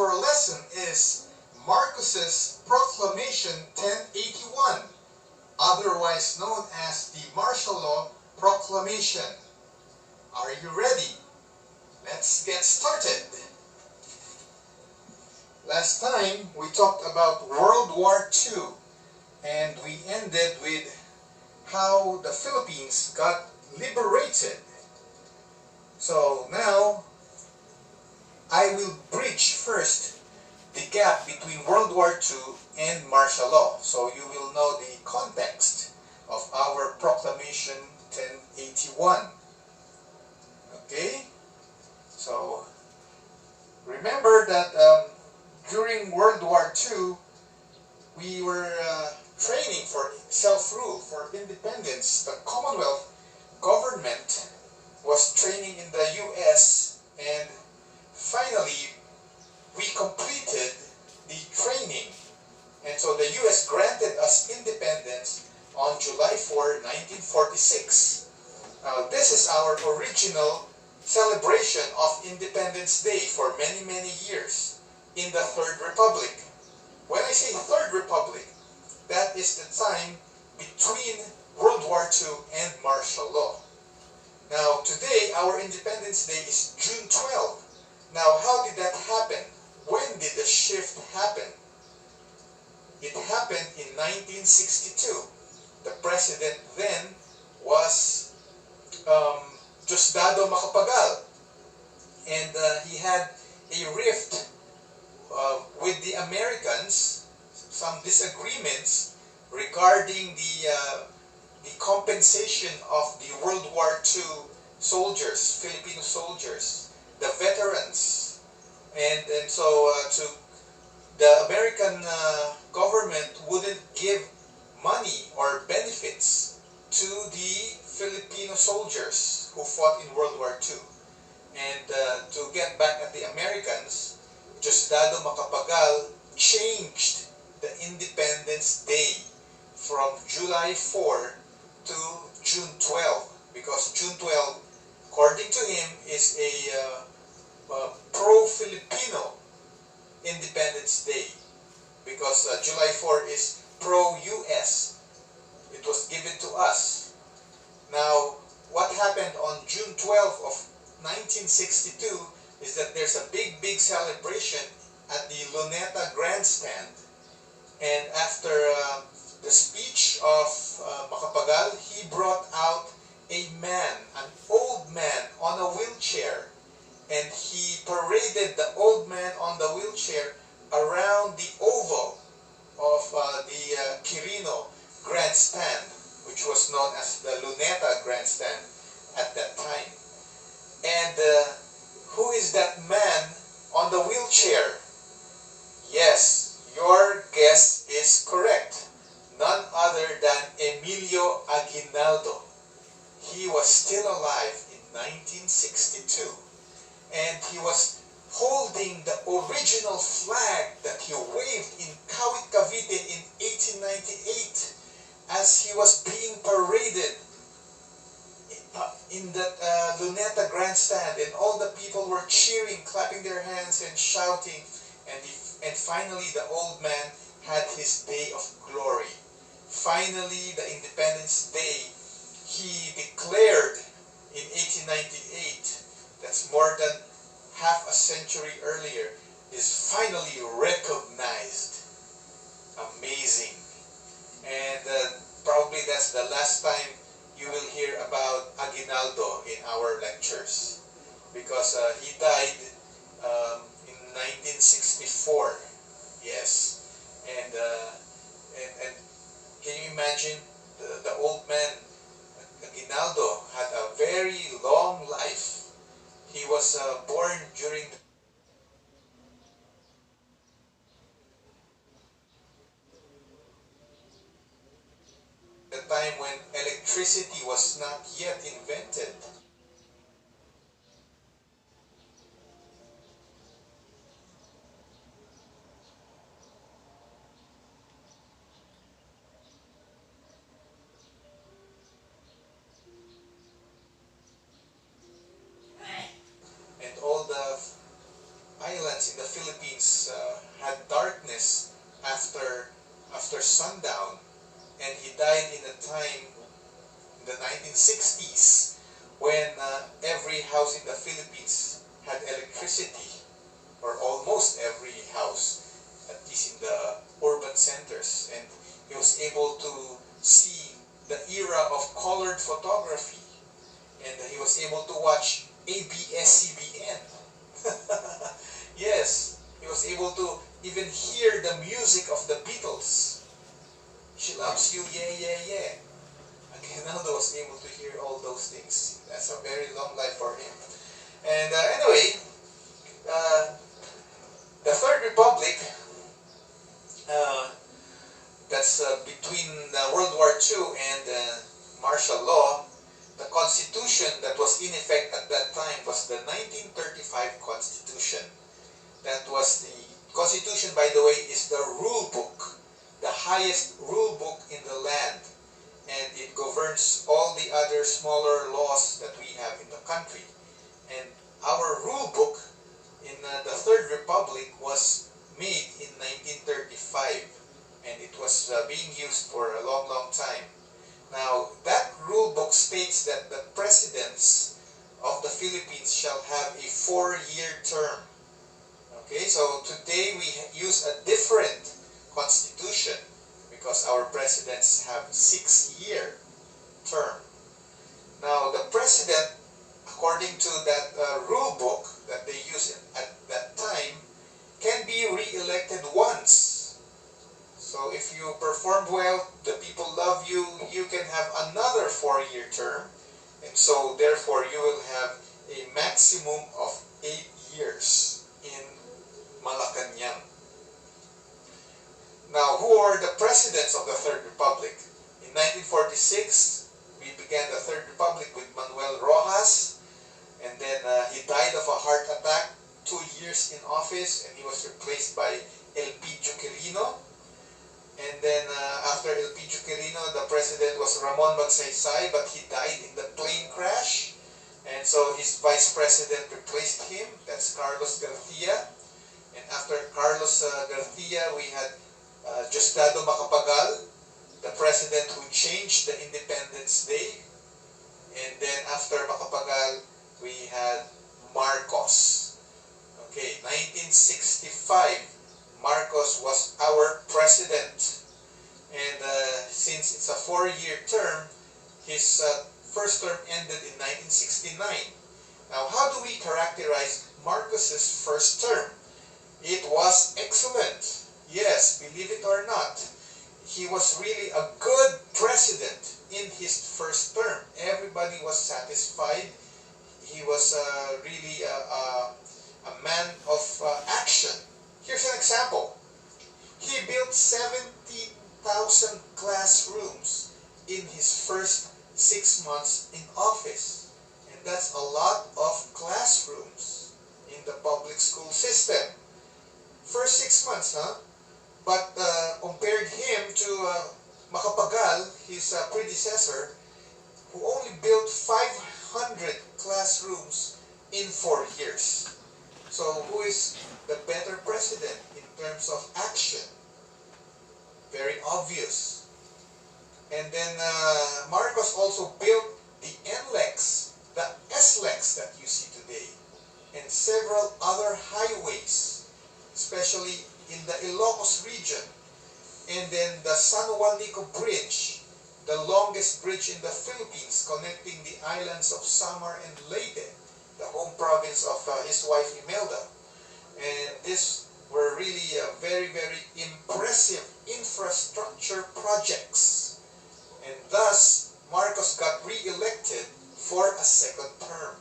our lesson is Marcus's Proclamation 1081, otherwise known as the Martial Law Proclamation. Are you ready? Let's get started. Last time we talked about World War II, and we ended with how the Philippines got liberated. So now I will bridge first the gap between World War II and martial law, so you will know the context of our Proclamation 1081. Okay? So remember that during World War II, we were training for self-rule, for independence. The Commonwealth government was training in the US, and finally we completed the training. And so the US granted us independence on July 4, 1946. Now this is our original celebration of Independence Day for many, many years in the Third Republic. When I say Third Republic, that is the time between World War II and martial law. Now today, our Independence Day is June 12. Now how did that happen? When did the shift happen? It happened in 1962. The president then was Diosdado Macapagal, and he had a rift with the Americans, some disagreements regarding the compensation of the World War II soldiers, Filipino soldiers, the veterans, and so the American government wouldn't give money or benefits to the Filipino soldiers who fought in World War II. And to get back at the Americans, Diosdado Macapagal changed the Independence Day from July 4 to June 12, because June 12, according to him, is a pro-Filipino Independence Day, because July 4 is pro-US. It was given to us. Now, what happened on June 12 of 1962 is that there's a big celebration at the Luneta Grandstand. And after the speech of Macapagal, he brought out a man, an old man on a wheelchair. And he paraded the old man on the wheelchair around the oval of the Quirino Grandstand, which was known as the Luneta Grandstand at that time. And who is that man on the wheelchair? Yes, your guess is correct. None other than Emilio Aguinaldo. He was still alive in 1962. And he was holding the original flag that he waved in Kawit, Cavite in 1898 as he was being paraded in the Luneta Grandstand, and all the people were cheering, clapping their hands and shouting, and finally the old man had his day of glory. Finally, the Independence Day he declared in 1898, that's more than half a century earlier, is finally recognized. Amazing. And probably that's the last time you will hear about Aguinaldo in our lectures, because he died in 1964. Yes. And can you imagine the old man Aguinaldo had a very long life. He was born during the time when electricity was not yet invented. And all the islands in the Philippines had darkness after sundown, and he died in a time in the 1960s when every house in the Philippines had electricity, or almost every house, at least in the urban centers, and he was able to see the era of colored photography, and he was able to watch ABS-CBN. Yes, he was able to even hear the music of the Beatles. She loves you, yeah, yeah, yeah. Aguinaldo was able to hear all those things. That's a very long life for him. And anyway, the Third Republic, that's between World War II and martial law. The constitution that was in effect at that time was the 1935 Constitution. That was the Constitution, by the way, is the rule book, the highest rule book in the land, and it governs all the other smaller laws that we have in the country. And our rule book in the Third Republic was made in 1935, and it was being used for a long, long time. Now, that rule book states that the presidents of the Philippines shall have a 4-year term. Okay, so today we use a different constitution because our presidents have 6-year term. Now, the president, according to that rule book that they use at that time, can be re-elected once. So if you perform well, the people love you, you can have another 4-year term, and so therefore you will have a maximum of 8 years in Malacanang. Now, who are the presidents of the Third Republic? In 1946, we began the Third Republic with Manuel Rojas, and then he died of a heart attack, 2 years in office, and he was replaced by Elpidio Quirino. And then after Elpidio Quirino, the president was Ramon Magsaysay, but he died in the plane crash. And so his vice president replaced him, that's Carlos Garcia. And after Carlos Garcia, we had Diosdado Macapagal, the president who changed the Independence Day. And then after Macapagal, we had Marcos. Okay, 1965, Marcos was our president. And since it's a 4-year term, his first term ended in 1969. Now, how do we characterize Marcos's first term? It was excellent. Yes, believe it or not. He was really a good president in his first term. Everybody was satisfied. He was really a man of action. Here's an example. He built 70,000 classrooms in his first 6 months in office. And that's a lot of classrooms in the public school system. First 6 months, huh? But compared him to Macapagal, his predecessor, who only built 500 classrooms in 4 years. So who is the better president in terms of action? Very obvious. And then Marcos also built the NLEX, the SLEX that you see today, and several other highways, especially in the Ilocos region. And then the San Juanico Bridge, the longest bridge in the Philippines, connecting the islands of Samar and Leyte, the home province of his wife Imelda. And these were really very, very impressive infrastructure projects. And thus, Marcos got re-elected for a second term.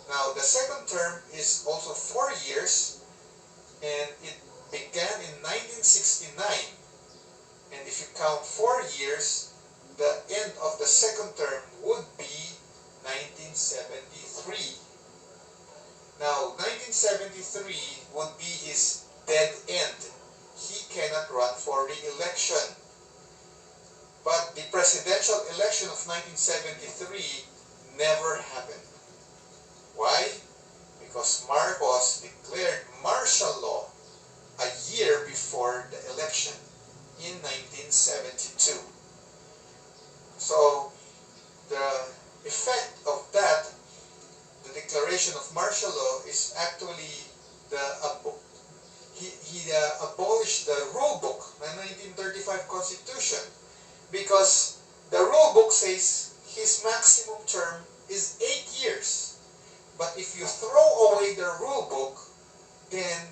Now, the second term is also 4 years, and it began in 1969. And if you count 4 years, the end of the second term would be 1973. Now, 1973 would be his dead end. He cannot run for re-election. But the presidential election of 1973 never happened. Why? Because Marcos declared martial abolished the rule book, the 1935 Constitution, because the rule book says his maximum term is 8 years. But if you throw away the rule book, then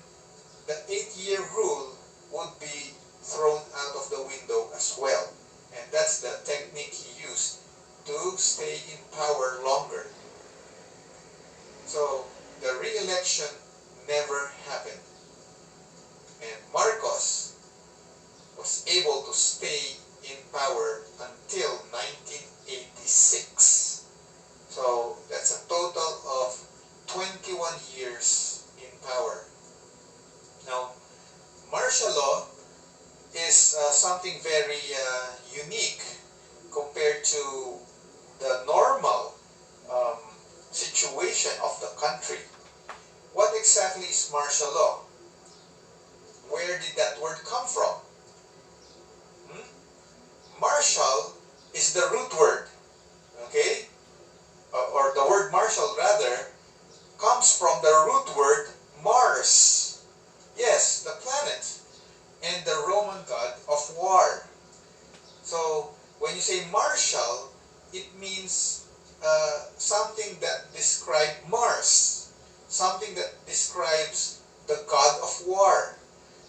the 8-year rule would be thrown out of the window as well. And that's the technique he used to stay in power longer. So the re-election never happened. And Marcos was able to stay in power until 1986. So that's a total of 21 years in power. Now, martial law is something very unique compared to the normal situation of the country. What exactly is martial law? Where did that word come from? Martial is the root word, okay? Or the word martial rather comes from the root word Mars. Yes, the planet and the Roman god of war. So when you say martial, it means something that describes Mars, something that describes the god of war.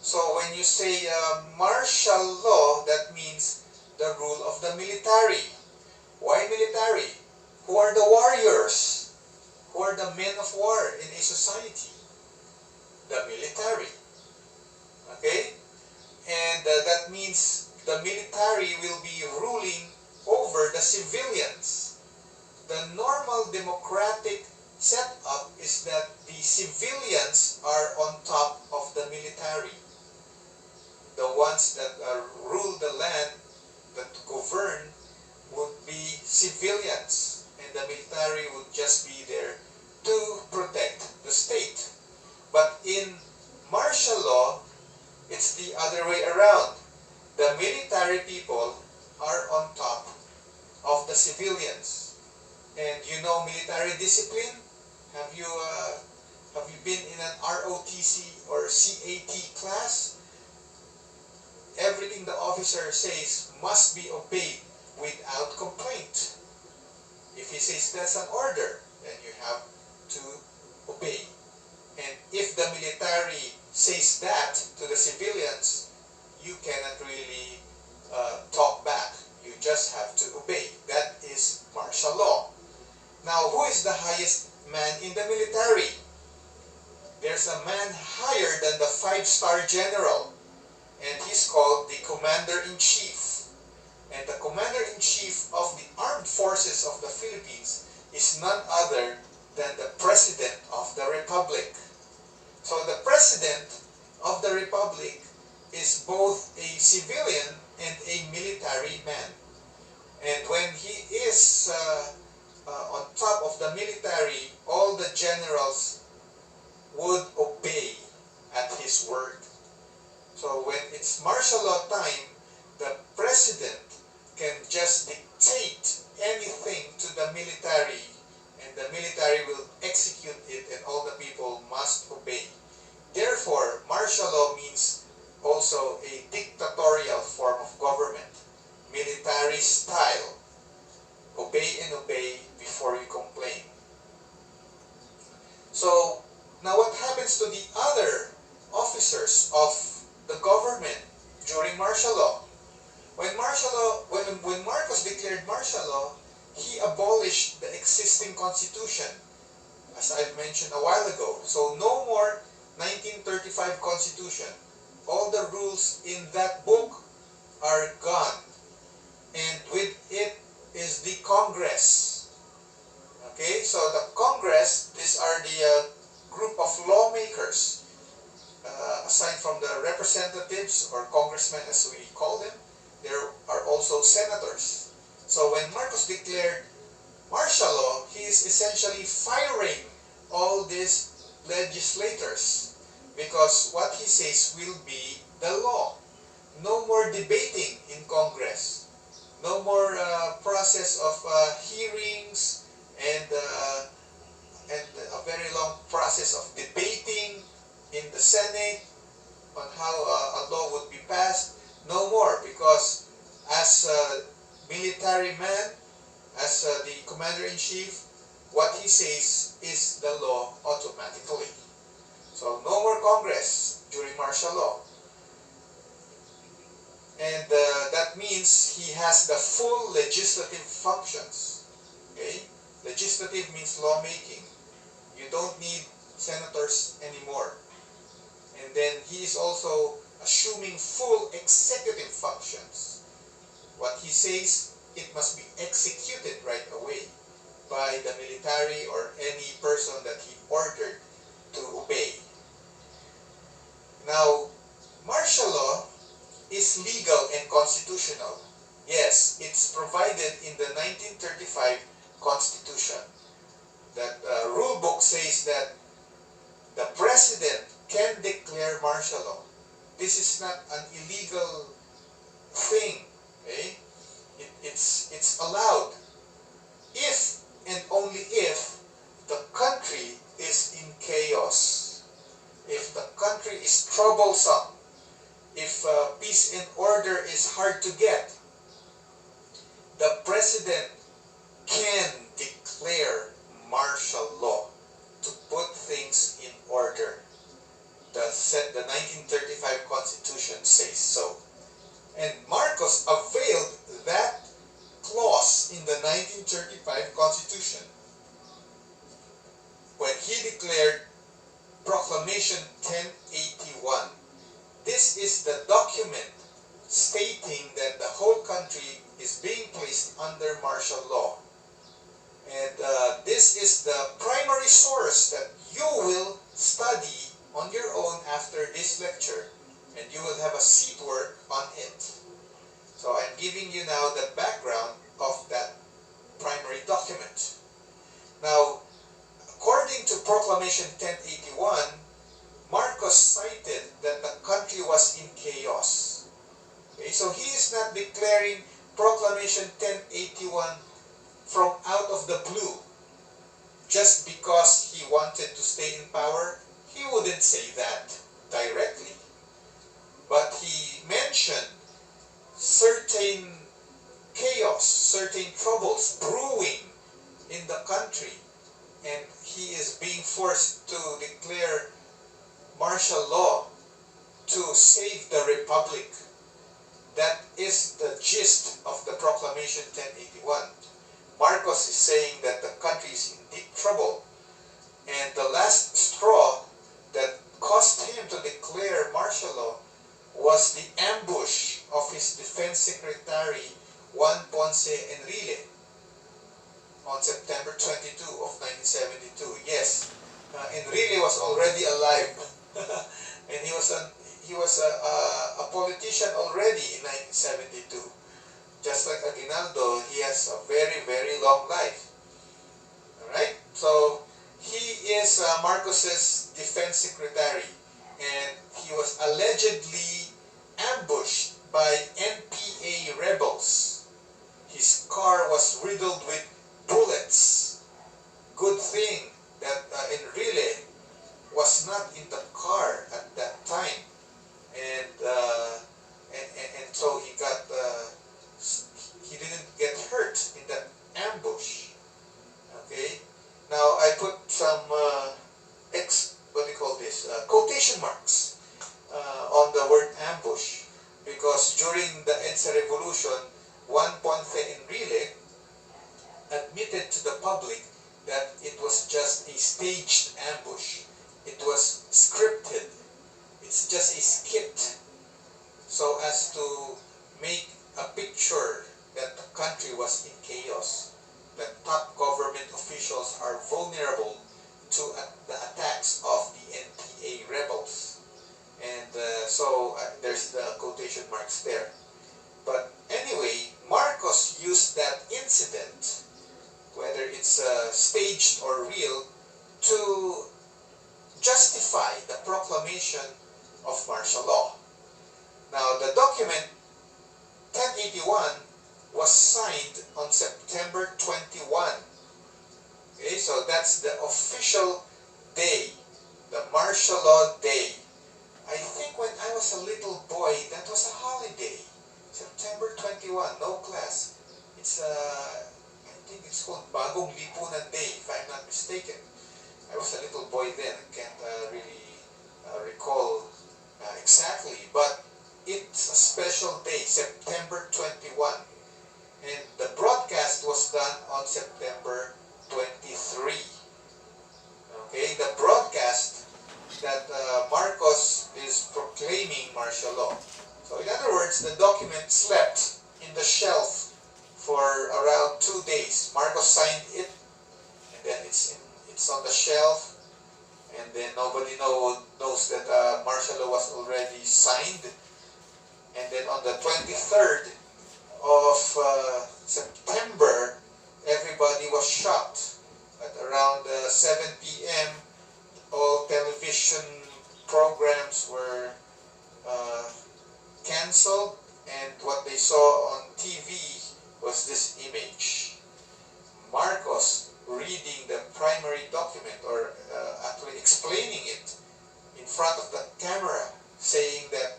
So when you say martial law, that means the rule of the military. Why military? Who are the warriors? Who are the men of war in a society? The military. Okay? And that means the military will be ruling over the civilians. The normal democratic setup is that the civilians are on top of the military. The ones that rule the land, that govern, would be civilians, and the military would just be there to protect the state. But in martial law, it's the other way around. The military people are on top of the civilians. And you know military discipline? Have you been in an ROTC or CAT class? Everything the officer says must be obeyed without complaint. If he says that's an order, then you have to obey. And if the military says that to the civilians, you cannot really talk back. You just have to obey. That is martial law. Now, who is the highest man in the military? There's a man higher than the 5-star general, and he's called the Commander-in-Chief. And the Commander-in-Chief of the Armed Forces of the Philippines is none other than the President of the Republic. So the President of the Republic is both a civilian and a military man. And when he is on top of the military, all the generals would obey at his word. So when it's martial law time, the president can just dictate anything to the military, and the military will execute it, and all the people must obey. Therefore, martial law means also a dictatorial form of government, military style. Obey and obey before you complain. So, now what happens to the other officers of the government during martial law? When Marcos declared martial law, he abolished the existing constitution, as I've mentioned a while ago. So no more 1935 constitution. All the rules in that book are gone. And with it is the Congress. Okay, so the Congress, these are the group of lawmakers. Aside from the representatives or congressmen as we call them, there are also senators. So when Marcos declared martial law, he is essentially firing all these legislators, because what he says will be the law. No more debating in Congress. No more process of hearings and a very long process of debating in the Senate. on how a law would be passed. No more, because as a military man, as the commander-in-chief, what he says is the law automatically. So no more Congress during martial law. And that means he has the full legislative functions. Okay? Legislative means lawmaking. You don't need senators anymore. And then he is also assuming full executive functions. What he says, it must be executed right away by the military or any person that he ordered to obey. Now, martial law is legal and constitutional. Yes, it's provided in the 1935 Constitution. That rule book says that the president can declare martial law. This is not an illegal thing. Okay? It's allowed if and only if the country is in chaos, if the country is troublesome, if peace and order is hard to get. The president can declare martial law to put things in order. The 1935 Constitution says so. And Marcos availed that clause in the 1935 Constitution when he declared Proclamation 1081. This is the document stating that the whole country is being placed under martial law. And this is the primary source that you will study on your own after this lecture, and you will have a seat work on it. So I'm giving you now the background of that primary document. Now, according to Proclamation 1081, Marcos cited that the country was in chaos. Okay, so he is not declaring Proclamation 1081 from out of the blue. Just because he wanted to stay in power, he wouldn't say that directly. But he mentioned certain chaos, certain troubles brewing in the country, and he is being forced to declare martial law to save the republic. That is the gist of the Proclamation 1081. Marcos is saying that the country is in deep trouble, and the last straw that caused him to declare martial law was the ambush of his defense secretary Juan Ponce Enrile on September 22 of 1972. Yes, Enrile was already alive and he was a politician already in 1972. Just like Aguinaldo, he has a very, very long life. Alright? So, he is Marcos's defense secretary, and he was allegedly ambushed by NPA rebels. His car was riddled with bullets. Good thing that Enrile was not in the car at that time, and so he didn't get hurt in that ambush. Okay. Now I put some quotation marks on the word ambush, because during the EDSA revolution, Juan Ponce Enrile admitted to the public that it was just a staged ambush. It was scripted. It's just a skit, so as to make a picture that the country was in chaos, that top government officials are vulnerable to the attacks of the NPA rebels. And so there's the quotation marks there. But anyway, Marcos used that incident, whether it's staged or real, to justify the proclamation of martial law. Now, the document 1081 was signed on September 21. Okay, so that's the official day, the martial law day. I think when I little boy, that was a holiday. September 21, no class. It's I think it's called Bagong Lipunan Day, if I'm not mistaken. I was a little boy then, I can't really recall exactly, but it's a special day, September 21. And the broadcast was done on September 23. Okay, the broadcast that Marcos is proclaiming martial law. So in other words, the document slept in the shelf for around 2 days. Marcos signed it, and then it's on the shelf, and then nobody knows that martial law was already signed. And then on the 23rd of September, everybody was shocked. At around 7 p.m., all television programs were cancelled, and what they saw on TV was this image. Marcos reading the primary document, or actually explaining it in front of the camera, saying that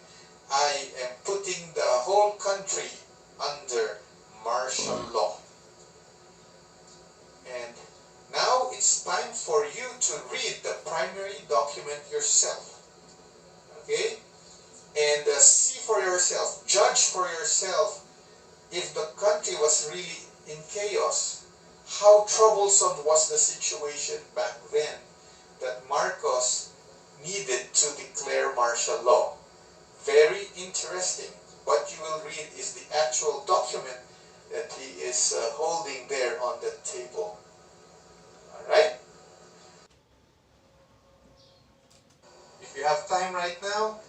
I am putting the whole country under martial law. And now it's time for you to read the primary document yourself. Okay? And see for yourself, judge for yourself if the country was really in chaos. How troublesome was the situation back then that Marcos needed to declare martial law? Very interesting. What you will read is the actual document that he is holding there on the table. Alright? If you have time right now,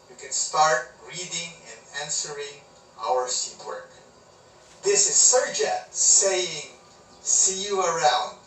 you can start reading and answering our seat work. This is Sir Jet saying, see you around.